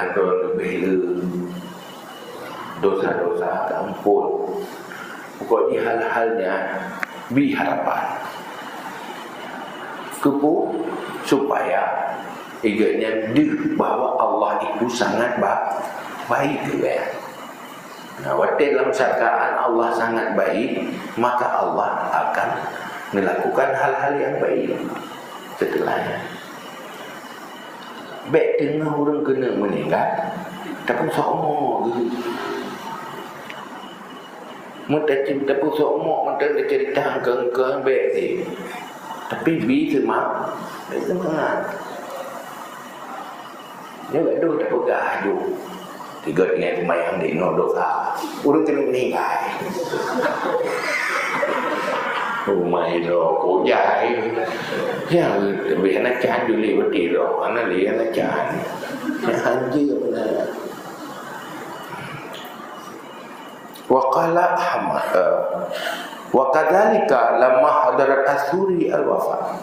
ada bela dosa-dosa ampun. Pokoknya hal-halnya bi harapan kepu supaya iganya bahawa Allah itu sangat baik ya. Nah, waktu dalam sangkaan Allah sangat baik, maka Allah akan melakukan hal-hal yang baik setelahnya. Baik tengah orang kena meninggal, tapi seumur gitu. Mereka cerita pun seumur, mereka cerita ke baik ni. Tapi bisa semangat. Dia tak ada tak pegah tu. Tiga dengan semayang di dosa. Orang kena meninggal. Rumah itu kujai. Ya, biar nak chan dulu berarti tu. Anak lihat nak chan. Yang haji benar. Waqala Ahmad. Wa kadzalika lamma hadarat Asuri al-wafat.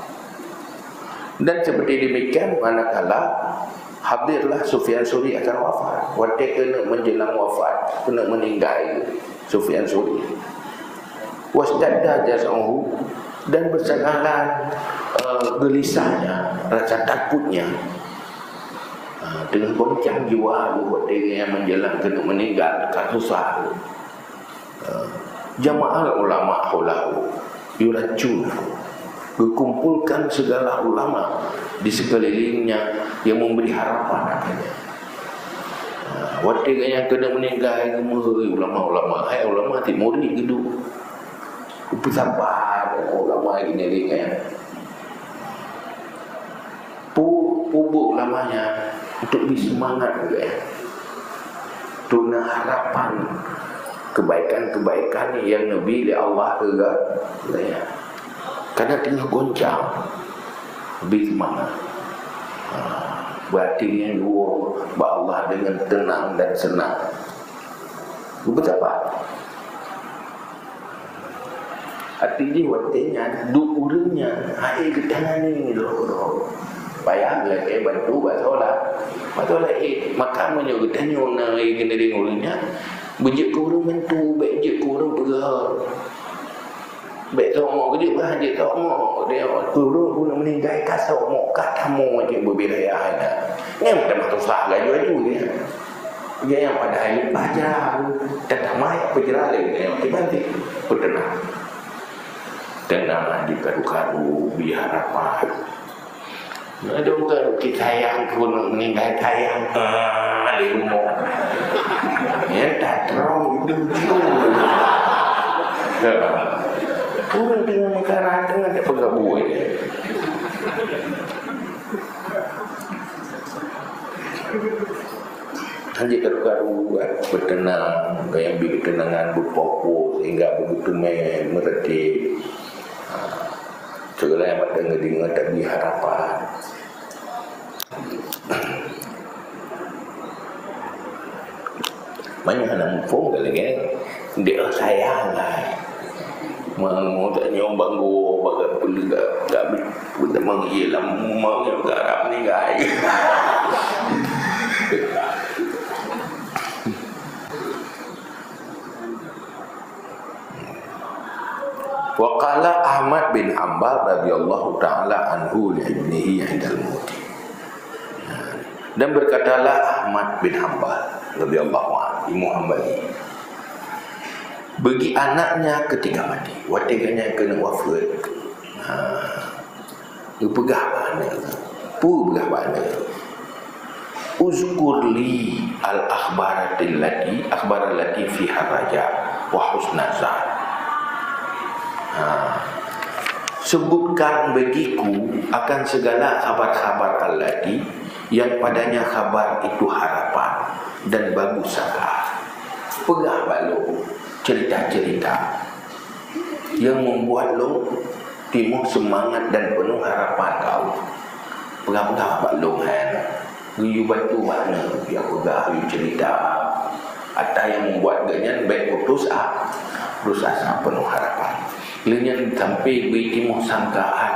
Dan seperti demikian manakala hadirlah Sufyan Suri akan wafat. Waktu kena menjelang wafat, kena meninggal Sufyan Suri. Wasdadda jazahu, dan bersangaran gelisahnya, rasa takutnya. Dengan goncang jiwa waktu yang menjelang kena meninggal, tak susah. Jama'al ulama hulahu yurajun, berkumpulkan segala ulama di sekelilingnya yang memberi harapan katanya. Waktu yang kena meninggal ulama-ulama, ulama timuri gitu. Bersabar ulama gini kan. Pupuk lamanya untuk bersemangat juga ya. Tuna harapan kebaikan-kebaikan yang Nabi oleh Allah juga ya. Karena tengah goncang lebih semangat. Berarti yang dua Allah dengan tenang dan senang. Betapa artinya waktunya duk urangnya air ke tangan ni loh. Bayanglah ke bantu batola. Batola makamnya ke tangan air kena di urangnya. Bejek kurang bantu, bejek kurang pegang. Bek somok ke dia bahagia somok dia turun guna meninggal kasau mok katamu je berbiraya ada. Ngam dah masuk sah laju dia. Dia yang pada hari baca tentang mai penjara lagi yang dibanti bertenang. Tenang di karu-karu biar apa. Ada orang kita sayang pun meninggal sayang di rumah. Ya tak terong itu. Orang dengan negara dengan tak bergabung dia. Hanya karu-karu bertenang, yang bertenangan berpopo sehingga begitu meretik. Segala yang ada dengar tak diharapan. Banyak anak mumpung kali ni dia sayang lah. Mau tak nyombang gua bagai perlu tak benda mengilah mau yang garap ni guys. Wa qala Ahmad bin Hanbal radhiyallahu taala anhu li ibnihi 'indal maut. Dan berkatalah Ahmad bin Hanbal radhiyallahu anhu, Imam Hanbali, bagi anaknya ketika mati, waktu yang kena wafat, pegah mana? Pegah mana? Uzkur li al-akhbaratil lati fiha raja wa husnazan. Sebutkan bagiku akan segala kabar-kabar allati yang padanya kabar itu harapan dan bagus sangka. Pegah balung cerita-cerita yang membuat lo timbul semangat dan penuh harapan kau. Pegah-pegah balung you bantu mana yang pegah you cerita atau yang membuat ganyan baik putus asa penuh harapan. Lenyan sampai beritimuh sangkaan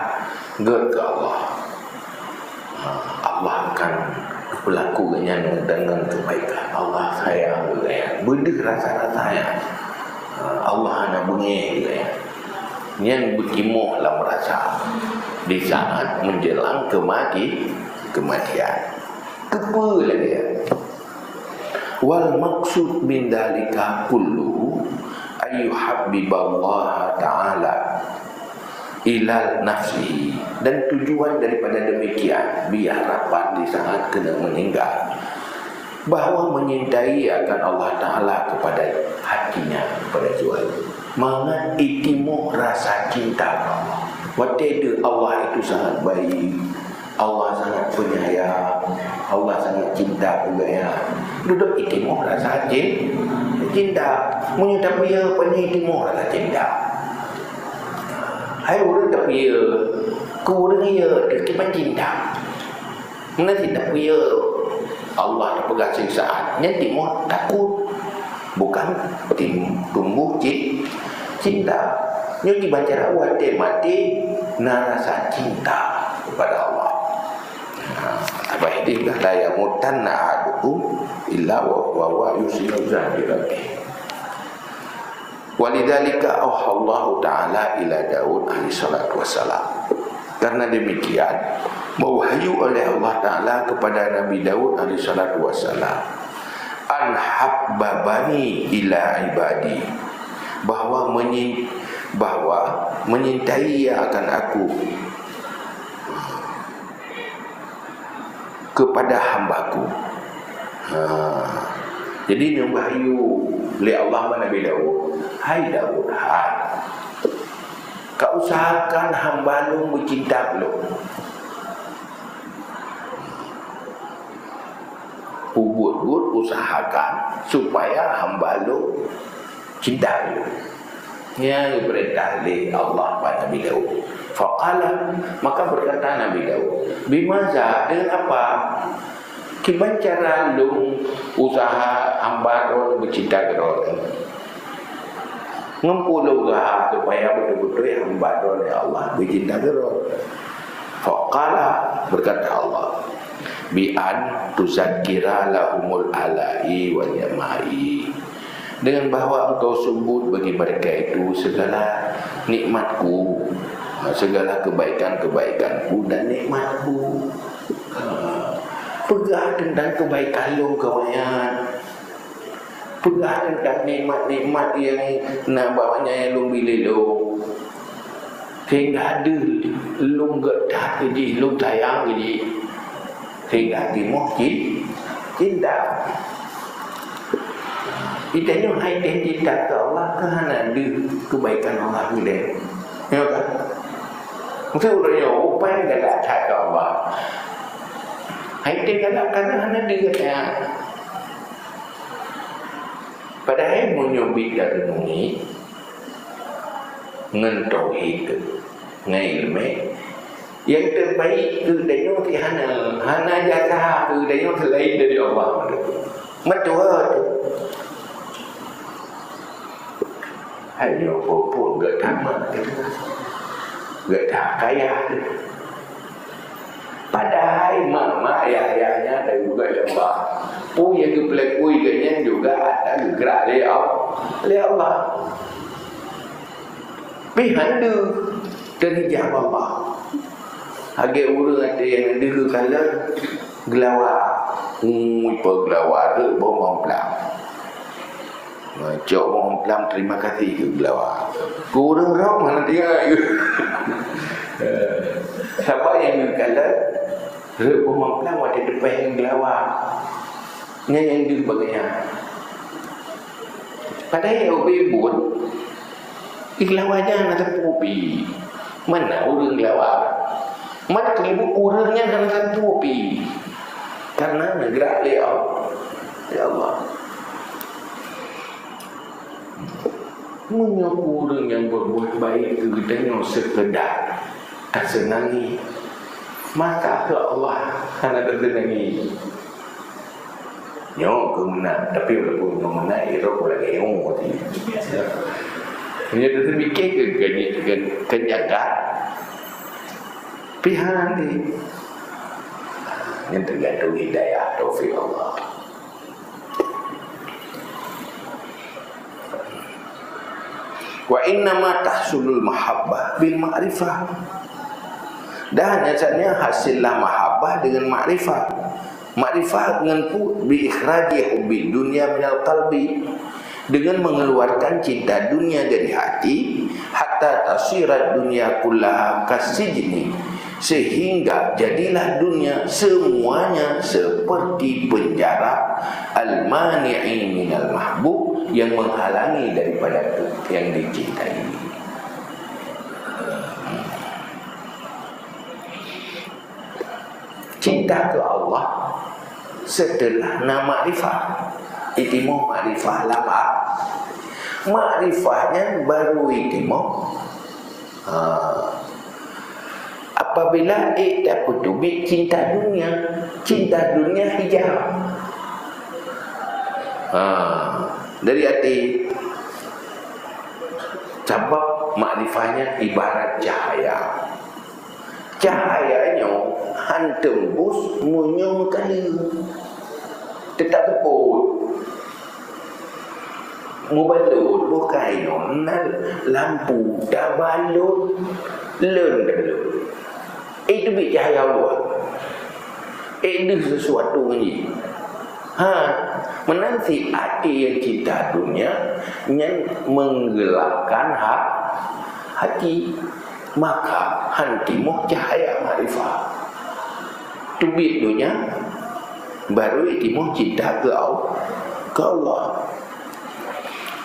ke Allah. Allah akan berlaku dengan Benda rasa-rasanya Allah nak bengih juga ya. Yang berkimuh dalam rasa di saat menjelang kematian. Kepa lagi ya. Wal maksud min dalika kullu ayyuhabbiballah ta'ala ilal nafsi, dan tujuan daripada demikian biar harapan di saat kena meninggal bahawa menyintai akan Allah Ta'ala kepada hatinya, kepada jiwa. Mangat itimu rasa cinta Allah. Whatever Allah itu sangat baik, Allah sangat penyayang, Allah sangat cinta juga ya. Duduk itimu rasa cinta. Menyudah dia penyayang itimu rasa cinta. Hai orang tak dia, ku orang dia terkipan cinta. Mana tidak dia Allah pegang siksaan. Yang itimu takut, bukan tumbuh cinta. Yang dibaca rawat mati narasa cinta kepada Allah. Apa ini lah la yamutanna ahadukum illa wa huwa yusinu zanni rabbih. Walidzalika Allah Ta'ala ila Daud alaihi salatu wassalam. Karena demikian mewahyu oleh Allah Ta'ala kepada Nabi Daud alaihi salatu wassalam, an habbabani ila ibadi, bahwa menyintai akan aku kepada hambaku. Jadi wahyu oleh Allah Nabi Daud, hai Daud, hai, kau usahakan hamba lu bercinta lu. Ubud usahakan supaya hamba lu cinta lu. Yang diperintah oleh Allah pada Nabi Daud. Faqala, maka berkata Nabi Daud, bimaza, dengan apa? Kiban cara lu usaha hamba lu bercinta kepada Allah. Ngempul usaha supaya betul-betul hamba lu Allah bercinta kepada Allah. Faqala, berkata Allah, bi'an tuzakira lahumul alai wal yamai, dengan bahawa engkau sebut bagi mereka itu segala nikmatku, segala kebaikan-kebaikanku dan nikmatku. Pegah tentang kebaikan lu kawan. Pegah tentang nikmat-nikmat yang nak bawanya yang lu pilih lu. Sehingga ada lu getah keji, lu sayang keji, sehingga hatimu cinta. Kita ni hai cinta ke Allah kerana ada kebaikan Allah bila. Ya kan? Mesti orangnya upaya galak ke Allah. Hai galak kerana dia kata. Padahal menyubik dari muni ngan tauhid ngan ilmu yang terbaik tu dayu ti hana jasa tu dayu selain dari Allah. Betul. Hanya pun gak tamat, gak tak kaya. Padahal mama ayahnya ada juga Allah. Punya kepelakuyanya juga ada gerak oleh Allah. Pihak tu terhijab Allah. Agak orang ada yang dulu kala gelawar, gelawar tu bombong pelang. Cok bombong pelang terima kasih ke gelawar. Kurang rau mana tinggal ke. Siapa yang kala bombong pelang ada depan yang gelawar. Yang dia sebagainya. Padahal yang bebun gelawar jangan ada popi. Mana orang gelawar? Mana kelibu urangnya dalam satu api. Karena negara liau. Ya Allah. Menyapu orang yang berbuat baik ke kita sekedar tak senangi. Maka ke Allah karena tak senangi. Nyo kemenang. Tapi walaupun kemenang itu aku lagi nyo. Hanya terfikir ke kenyataan. Pihak nanti yang tergantung hidayah taufik Allah. Wa innama tahsulul mahabbah bil ma'rifah. Dan nyatanya hasillah mahabbah dengan ma'rifah. Ma'rifah dengan bi ikhraji hubbi dunya minal qalbi, dengan mengeluarkan cinta dunia dari hati, hatta tasirat dunya kullaha kasijni, sehingga jadilah dunia semuanya seperti penjara, al-mani'i minal mahbub, yang menghalangi daripada yang dicintai. Cinta ke Allah setelah nama ma'rifah. Itimu ma'rifah lama. Ma'rifahnya baru itimu. Apabila tak putubi cinta dunia hijau. Dari hati. Sebab ma'rifahnya ibarat cahaya. Cahayanya hantembus munyung kali. Tetap teput. Mubalut bukai lampu dah balut lendalut. Itu bi cahaya luar. Itu sesuatu ni. Menanti hati yang cinta dunia yang menggelapkan hati, maka hantimu cahaya ma'rifah. Tubik dunia baru itimu cinta ke Allah.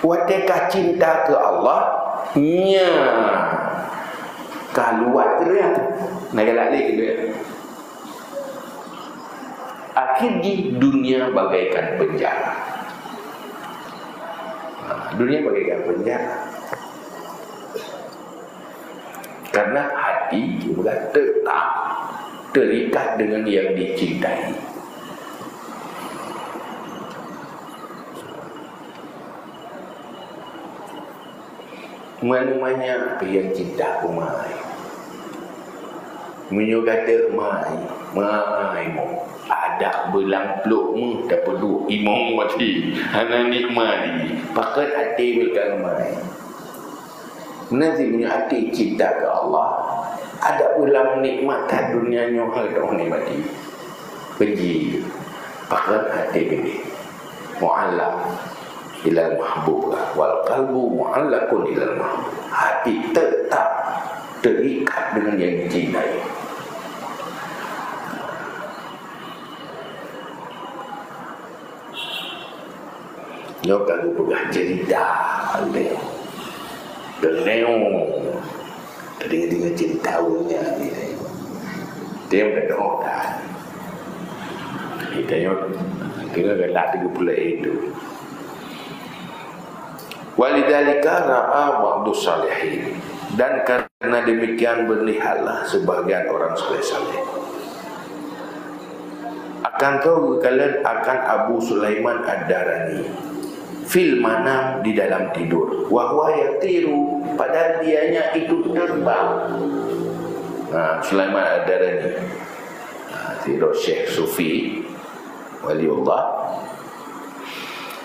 Watekah cinta ke Allah nya kaluat dia nak galak lagi dia. Akhirnya dunia bagaikan penjara. Dunia bagaikan penjara. Karena hati juga tetap terikat dengan yang dicintai. Mana-mana apa yang cinta ku mai. Menyo kata mai mo. Ada belang pelukmu tak perlu imong mati. Hana nikmati. Pakat hati belakang mai. Nanti punya hati cinta ke Allah. Ada ulang nikmat dunia nyohal dah nikmati. Benci. Pakat hati begini. Mu'allaq ilal mahbub wal qalbu mu'allaqun ilal mahbub. Hati tetap terikat dengan yang dicintai. Yo kalau pegang cerita dia dengar dengan cerita punya dia berdoa kita yo kira galak 30 itu. Walidzalika ra'a ba'du salihin, dan karena demikian berlihatlah sebagian orang saleh. Akan tahu kalian akan Abu Sulaiman Ad-Darani fil manam, di dalam tidur, wa huwa yatiru, padahal dianya itu terbang. Sulaiman Ad-Darani tidur Syekh Sufi waliullah.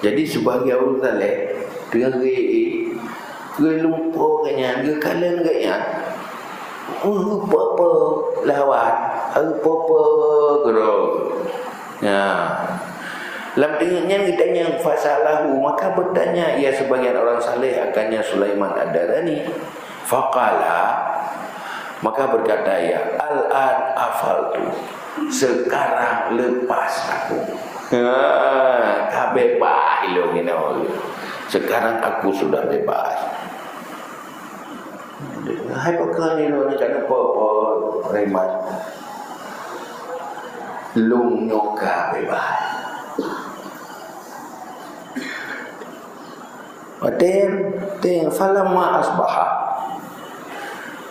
Jadi sebagai orang saleh dengan gaya lumpur kanya, gaya kalian gaya apa-apa lawat, apa-apa gerok. Dalam dengannya ditanya fasalahu, maka bertanya ia sebagian orang saleh akannya Sulaiman Ad-Darani. Faqala, maka berkata ia, al-an afaltu, sekarang lepas aku. Bebas sekarang aku sudah bebas. Hai pakar ni lo nak apa remat lung nyoka bebas. Ten falamma asbaha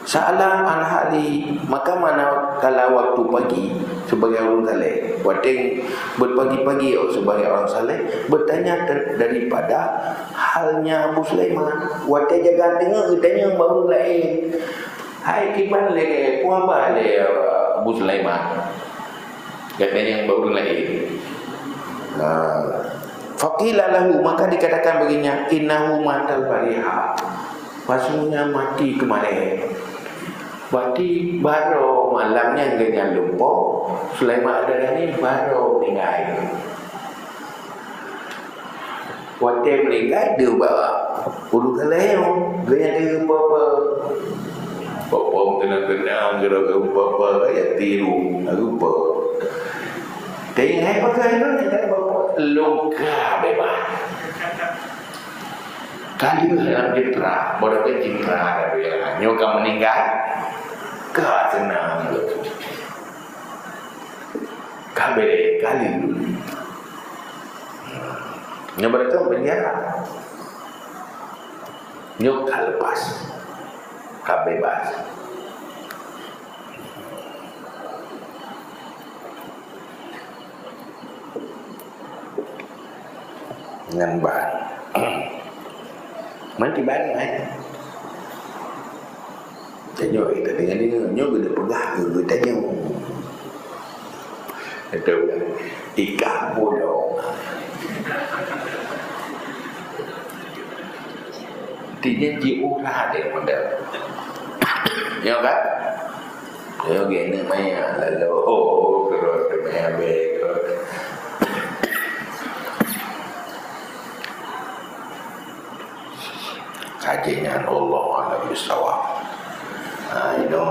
sa'ala an hali, maka mana kala waktu pagi sebagai orang saleh, wateng berpagi-pagi sebagai orang saleh bertanya daripada halnya Abu Sulaiman. Wateng jaga tengok tanya baru lain. Hai kiban lagi apa le Abu Sulaiman. Katanya yang baru lain. Faqila lahu, maka dikatakan baginya innahu matal bariha. Pasunya mati kemarin. Mati baru malamnya dengan lumpur. Sulaiman adalah ni baru meninggal. Waktu meninggal dia bawa ulu kaleo. Dia ada apa-apa. Apa tenang-tenang kira-kira apa-apa ya tiru. Lupa. Tengah pakai itu apa-apa. Luka bebas. Kali dalam citra, bodoh ke citra dia. Nyoka meninggal, kah senang tu. Kabel kali dulu. Nyoba itu penjara. Nyoka lepas, kabel bebas. Dengan bahan. Mati barang tanya kita dengan dia nyoba dia pegang ke tanya itu ikan bodoh tiga jiurah dia model ya kan ya gini maya lalu terus maya baik kajian Allah ala bisawab. Itu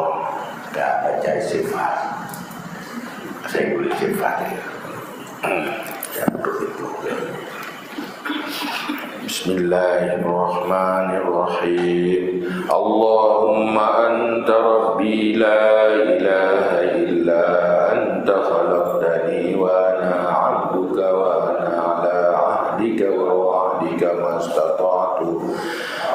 tak baca sifat. Saya boleh sifat ya. Yang begitu. Bismillahirrahmanirrahim. Allahumma anta rabbi la ilaha illa anta khalaqtani wa ana 'abduka wa ana 'ala 'ahdika wa wa'dika mastata'tu.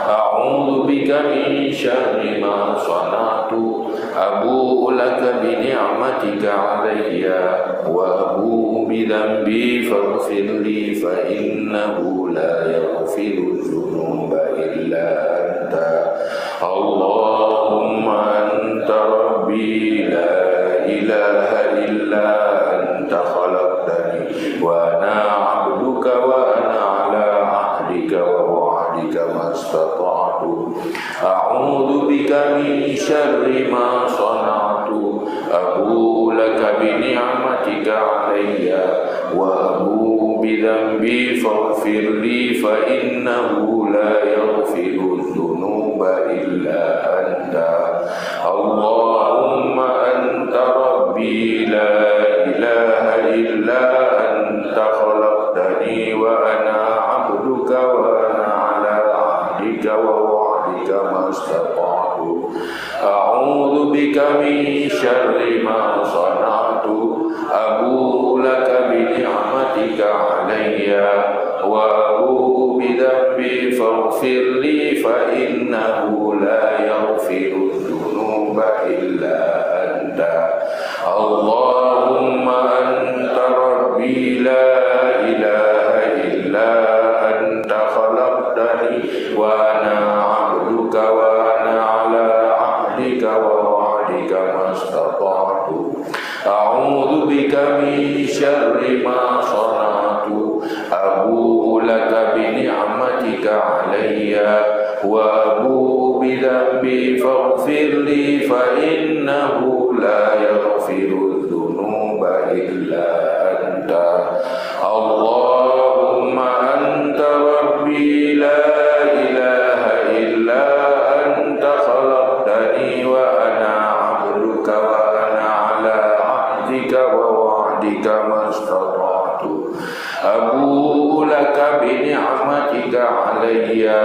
A'udzu bika min syarri ma sana'tu abu'u laka bi ni'matika 'alayya wa abu'u bi dhanbi faghfir li fa innahu la yaghfiru dzunuba illa anta. Allahumma anta rabbi la ilaha illa anta khalaqtani wa ana 'abduka wa ana 'ala 'ahdika wa wa'dika mastata'tu. A'udzu bika min syarri ma sana'tu abu'u laka bi ni'matika 'alayya wa abu'u bi dhanbi faghfir li fa innahu la yaghfiru dzunuba illa anta. Allahumma anta rabbi la ilaha illa anta khalaqtani wa ana 'abduka wa ana 'ala 'ahdika wa wa'dika mastata'tu. A'udzu bika min syarri ma sana'tu abu'u laka bi ni'matika 'alayya wa abu'u bi dhanbi faghfir li fa innahu la yaghfiru dzunuba illa anta. Allahumma anta rabbi la ilaha illa anta khalaqtani wa ana 'abduka wa ana 'ala 'ahdika wa wa'dika mastata'tu. A'udzu bika min syarri ma sana'tu abu'u laka bi ni'matika 'alayya wa abu'u bi dhanbi faghfir li fa innahu la yaghfiru dzunuba illa anta. Allahumma anta rabbi la ilaha illa anta khalaqtani wa ana 'abduka wa ana 'ala 'ahdika wa wa'dika mastata'tu. Abu'u laka bi ni'matika 'alayya